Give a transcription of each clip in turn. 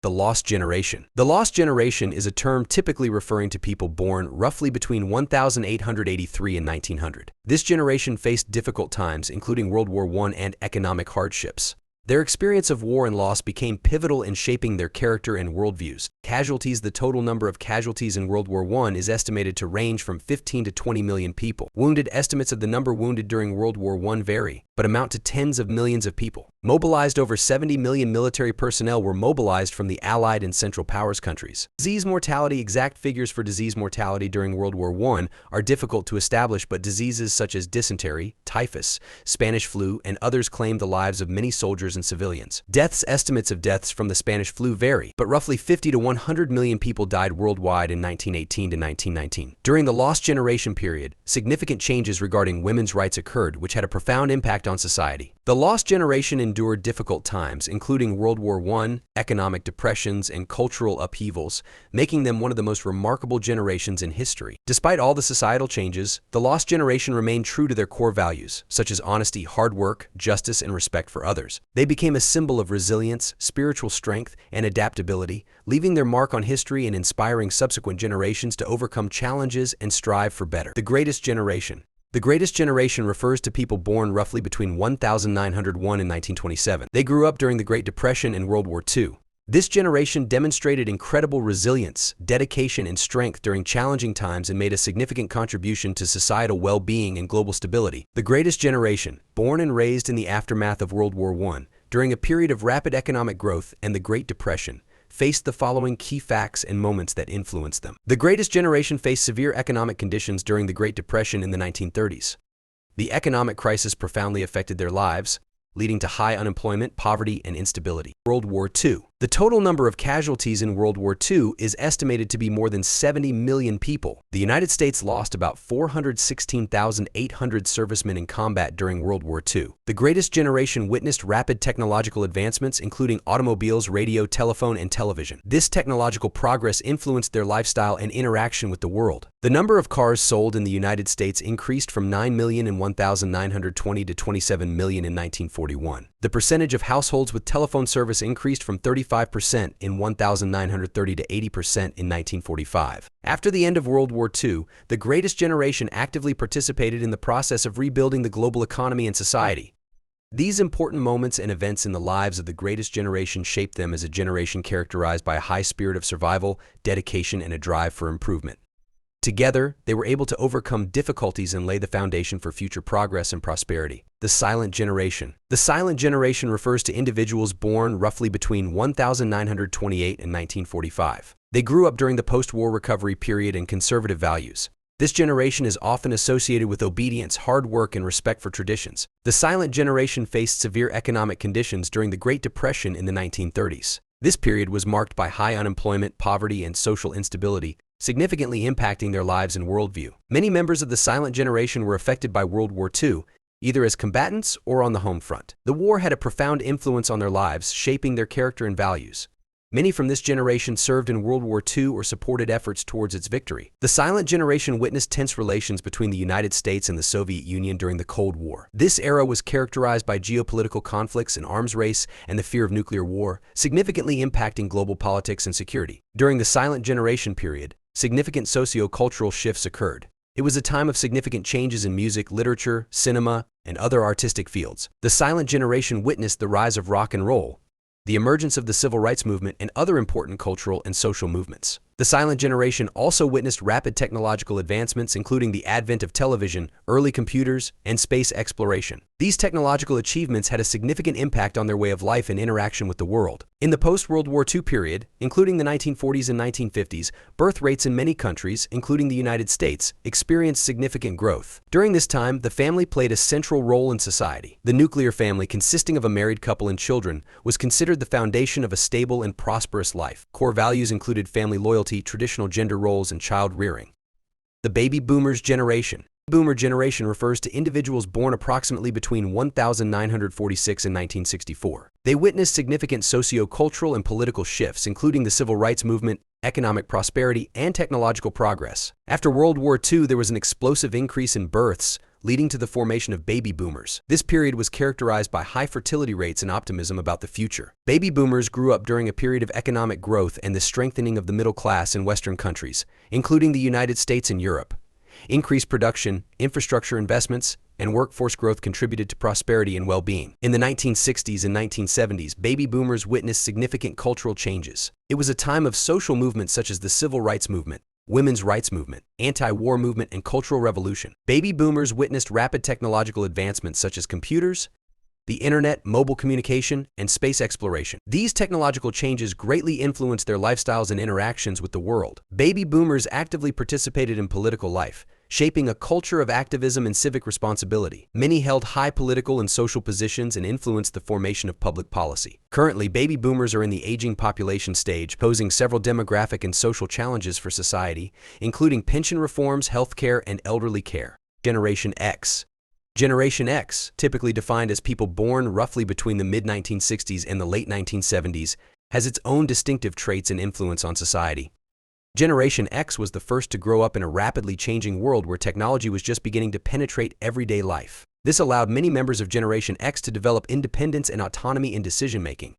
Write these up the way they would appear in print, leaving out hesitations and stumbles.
The lost generation. The lost generation is a term typically referring to people born roughly between 1883 and 1900. This generation faced difficult times, including World War I and economic hardships. Their experience of war and loss became pivotal in shaping their character and worldviews. Casualties. The total number of casualties in World War I is estimated to range from 15 to 20 million people. Wounded. Estimates of the number wounded during World War I vary, but amount to tens of millions of people. Mobilized. Over 70 million military personnel were mobilized from the Allied and Central Powers countries. Disease mortality. Exact figures for disease mortality during World War I are difficult to establish, but diseases such as dysentery, typhus, Spanish flu, and others claimed the lives of many soldiers and civilians. Deaths. Estimates of deaths from the Spanish flu vary, but roughly 50 to 100 million people died worldwide in 1918 to 1919. During the lost generation period, significant changes regarding women's rights occurred, which had a profound impact on society. The lost generation endured difficult times, including World War I, economic depressions, and cultural upheavals, making them one of the most remarkable generations in history. Despite all the societal changes, the lost generation remained true to their core values, such as honesty, hard work, justice, and respect for others. They became a symbol of resilience, spiritual strength, and adaptability, leaving their mark on history and inspiring subsequent generations to overcome challenges and strive for better. The greatest generation. The greatest generation refers to people born roughly between 1901 and 1927. They grew up during the Great Depression and World War II. This generation demonstrated incredible resilience, dedication, and strength during challenging times and made a significant contribution to societal well-being and global stability. The greatest generation, born and raised in the aftermath of World War I, during a period of rapid economic growth and the Great Depression, faced the following key facts and moments that influenced them. The greatest generation faced severe economic conditions during the Great Depression in the 1930s. The economic crisis profoundly affected their lives, leading to high unemployment, poverty, and instability. World War II. The total number of casualties in World War II is estimated to be more than 70 million people. The United States lost about 416,800 servicemen in combat during World War II. The greatest generation witnessed rapid technological advancements, including automobiles, radio, telephone, and television. This technological progress influenced their lifestyle and interaction with the world. The number of cars sold in the United States increased from 9 million in 1920 to 27 million in 1941. The percentage of households with telephone service increased from 35% in 1930 to 80% in 1945. After the end of World War II, the greatest generation actively participated in the process of rebuilding the global economy and society. These important moments and events in the lives of the greatest generation shaped them as a generation characterized by a high spirit of survival, dedication, and a drive for improvement. Together, they were able to overcome difficulties and lay the foundation for future progress and prosperity. The silent generation. The silent generation refers to individuals born roughly between 1928 and 1945. They grew up during the post-war recovery period and conservative values. This generation is often associated with obedience, hard work, and respect for traditions. The silent generation faced severe economic conditions during the Great Depression in the 1930s. This period was marked by high unemployment, poverty, and social instability, significantly impacting their lives and worldview. Many members of the silent generation were affected by World War II, either as combatants or on the home front. The war had a profound influence on their lives, shaping their character and values. Many from this generation served in World War II or supported efforts towards its victory. The silent generation witnessed tense relations between the United States and the Soviet Union during the Cold War. This era was characterized by geopolitical conflicts, an arms race, and the fear of nuclear war, significantly impacting global politics and security. During the silent generation period, significant socio-cultural shifts occurred. It was a time of significant changes in music, literature, cinema, and other artistic fields. The silent generation witnessed the rise of rock and roll, the emergence of the civil rights movement, and other important cultural and social movements. The silent generation also witnessed rapid technological advancements, including the advent of television, early computers, and space exploration. These technological achievements had a significant impact on their way of life and interaction with the world. In the post-World War II period, including the 1940s and 1950s, birth rates in many countries, including the United States, experienced significant growth. During this time, the family played a central role in society. The nuclear family, consisting of a married couple and children, was considered the foundation of a stable and prosperous life. Core values included family loyalty, traditional gender roles, and child rearing. The baby boomers generation. The boomer generation refers to individuals born approximately between 1946 and 1964. They witnessed significant socio-cultural and political shifts, including the civil rights movement, economic prosperity, and technological progress. After World War II, there was an explosive increase in births, leading to the formation of baby boomers. This period was characterized by high fertility rates and optimism about the future. Baby boomers grew up during a period of economic growth and the strengthening of the middle class in Western countries, including the United States and Europe. Increased production, infrastructure investments, and workforce growth contributed to prosperity and well-being. In the 1960s and 1970s, baby boomers witnessed significant cultural changes. It was a time of social movements such as the civil rights movement, women's rights movement, anti-war movement, and cultural revolution. Baby boomers witnessed rapid technological advancements such as computers, the internet, mobile communication, and space exploration. These technological changes greatly influenced their lifestyles and interactions with the world. Baby boomers actively participated in political life, shaping a culture of activism and civic responsibility. Many held high political and social positions and influenced the formation of public policy. Currently, baby boomers are in the aging population stage, posing several demographic and social challenges for society, including pension reforms, healthcare, and elderly care. Generation X. Generation X, typically defined as people born roughly between the mid-1960s and the late 1970s, has its own distinctive traits and influence on society. Generation X was the first to grow up in a rapidly changing world where technology was just beginning to penetrate everyday life. This allowed many members of Generation X to develop independence and autonomy in decision-making.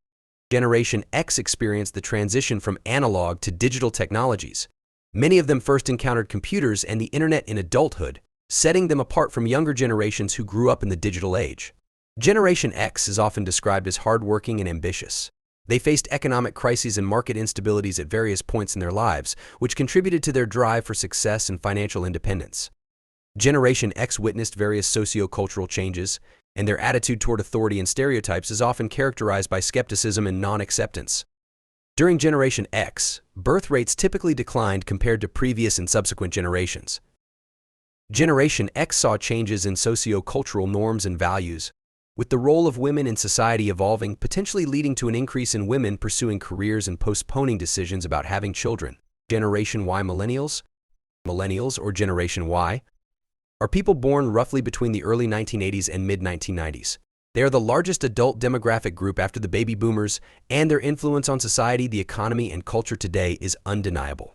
Generation X experienced the transition from analog to digital technologies. Many of them first encountered computers and the internet in adulthood, setting them apart from younger generations who grew up in the digital age. Generation X is often described as hardworking and ambitious. They faced economic crises and market instabilities at various points in their lives, which contributed to their drive for success and financial independence. Generation X witnessed various socio-cultural changes, and their attitude toward authority and stereotypes is often characterized by skepticism and non-acceptance. During Generation X, birth rates typically declined compared to previous and subsequent generations. Generation X saw changes in socio-cultural norms and values, with the role of women in society evolving, potentially leading to an increase in women pursuing careers and postponing decisions about having children. Generation Y. Millennials or Generation Y are people born roughly between the early 1980s and mid-1990s. They are the largest adult demographic group after the baby boomers, and their influence on society, the economy, and culture today is undeniable.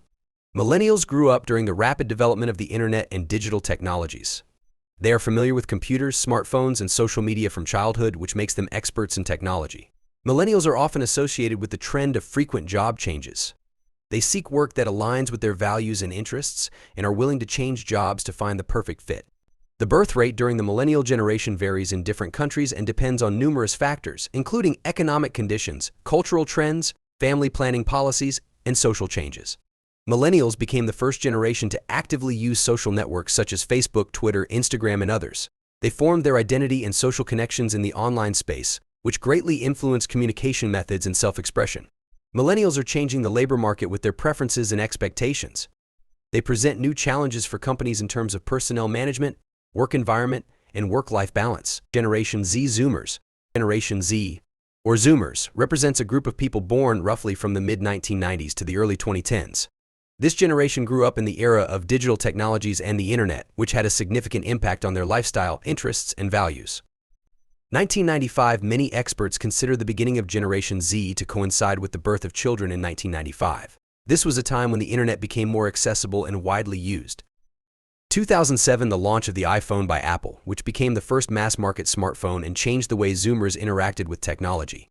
Millennials grew up during the rapid development of the internet and digital technologies. They are familiar with computers, smartphones, and social media from childhood, which makes them experts in technology. Millennials are often associated with the trend of frequent job changes. They seek work that aligns with their values and interests and are willing to change jobs to find the perfect fit. The birth rate during the millennial generation varies in different countries and depends on numerous factors, including economic conditions, cultural trends, family planning policies, and social changes. Millennials became the first generation to actively use social networks such as Facebook, Twitter, Instagram, and others. They formed their identity and social connections in the online space, which greatly influenced communication methods and self-expression. Millennials are changing the labor market with their preferences and expectations. They present new challenges for companies in terms of personnel management, work environment, and work-life balance. Generation Z. Zoomers. Generation Z, or Zoomers, represents a group of people born roughly from the mid-1990s to the early 2010s. This generation grew up in the era of digital technologies and the internet, which had a significant impact on their lifestyle, interests, and values. 1995, many experts consider the beginning of Generation Z to coincide with the birth of children in 1995. This was a time when the internet became more accessible and widely used. 2007, the launch of the iPhone by Apple, which became the first mass-market smartphone and changed the way Zoomers interacted with technology.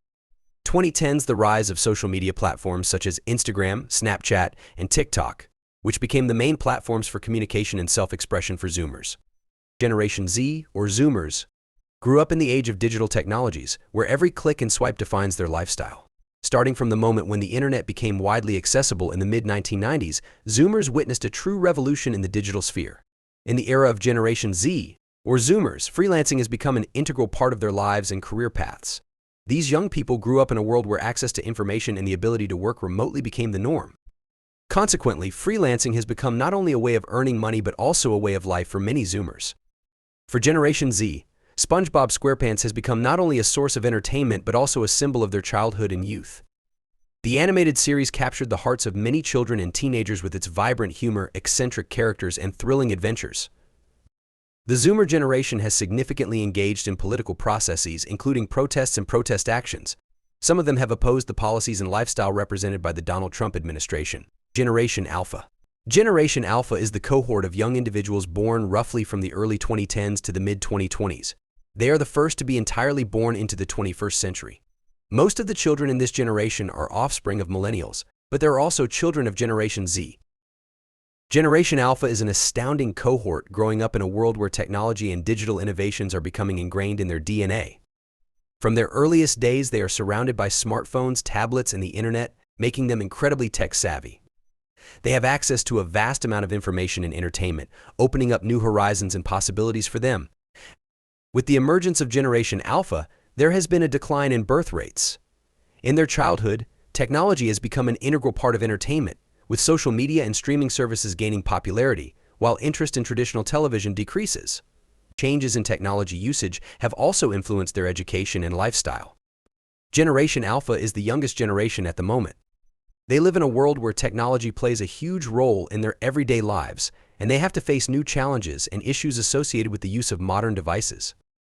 2010s, the rise of social media platforms such as Instagram, Snapchat, and TikTok, which became the main platforms for communication and self-expression for Zoomers. Generation Z, or Zoomers, grew up in the age of digital technologies, where every click and swipe defines their lifestyle. Starting from the moment when the internet became widely accessible in the mid-1990s, Zoomers witnessed a true revolution in the digital sphere. In the era of Generation Z, or Zoomers, freelancing has become an integral part of their lives and career paths. These young people grew up in a world where access to information and the ability to work remotely became the norm. Consequently, freelancing has become not only a way of earning money but also a way of life for many Zoomers. For Generation Z, SpongeBob SquarePants has become not only a source of entertainment but also a symbol of their childhood and youth. The animated series captured the hearts of many children and teenagers with its vibrant humor, eccentric characters, and thrilling adventures. The Zoomer generation has significantly engaged in political processes, including protests and protest actions. Some of them have opposed the policies and lifestyle represented by the Donald Trump administration. Generation Alpha. Generation Alpha is the cohort of young individuals born roughly from the early 2010s to the mid-2020s. They are the first to be entirely born into the 21st century. Most of the children in this generation are offspring of millennials, but there are also children of Generation Z. Generation Alpha is an astounding cohort growing up in a world where technology and digital innovations are becoming ingrained in their DNA. From their earliest days, they are surrounded by smartphones, tablets, and the internet, making them incredibly tech-savvy. They have access to a vast amount of information and entertainment, opening up new horizons and possibilities for them. With the emergence of Generation Alpha, there has been a decline in birth rates. In their childhood, technology has become an integral part of entertainment, with social media and streaming services gaining popularity, while interest in traditional television decreases. Changes in technology usage have also influenced their education and lifestyle. Generation Alpha is the youngest generation at the moment. They live in a world where technology plays a huge role in their everyday lives, and they have to face new challenges and issues associated with the use of modern devices.